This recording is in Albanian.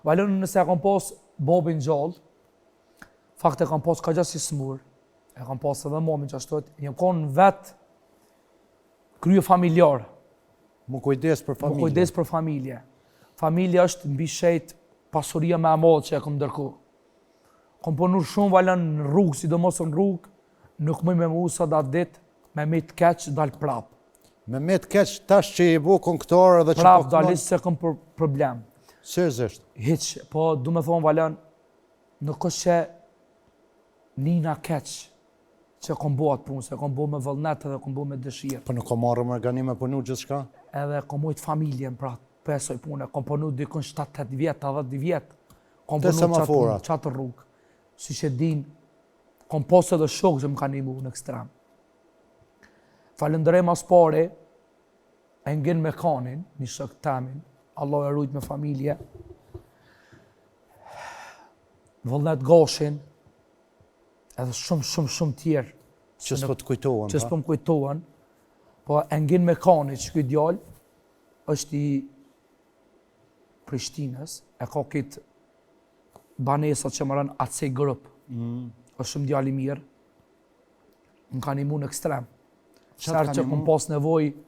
Valon nëse e kam pas babin gjallë, fakt e kam pas ka gjasi smur, e kam pas edhe mamin që ashtot, jem konë vetë krye familjar. Mu kujdes për familje. Mu kujdes për familje. Familja është mbi shejt pasuria me amadë që e kom ndërku. Kom punur shumë valën në rrugë, sidomos në rrugë, nuk mëj me mu sa da dit, me me të keq dalë prap. Me me të keq tash që i bu këngëtar dhe që prap dalis se kom problem. Seriozisht. Hiq, po du me thonë valën, nuk është që nina keq që kom bo atë punë, se kom bo me vëllnet edhe kom bo me dëshirë. Po nuk kom marrë më organi me punu gjithë shka? Edhe kom mujtë familjen pra pesoj punë, kom punu dikun 7-8 vjetë, 10 vjetë. Kom punu qatë rrugë. Si që din, kom posë edhe shokë që më ka nimu në ekstrem. Falëndërej mas pare, e ngin me kanin, një shok temin, Allah e rujt me familje, vëllnet Gashin, edhe shumë tjerë. Që s'po të kujtohen. Që s'po më kujtohen, po e ngin me kanin që këtë djallë, është i Prishtinës, e ka këtë banesat që më rënë atësej grupë. është shumë djali mirë, më ka nimu në ekstrem. Sërë që kom pas nevoj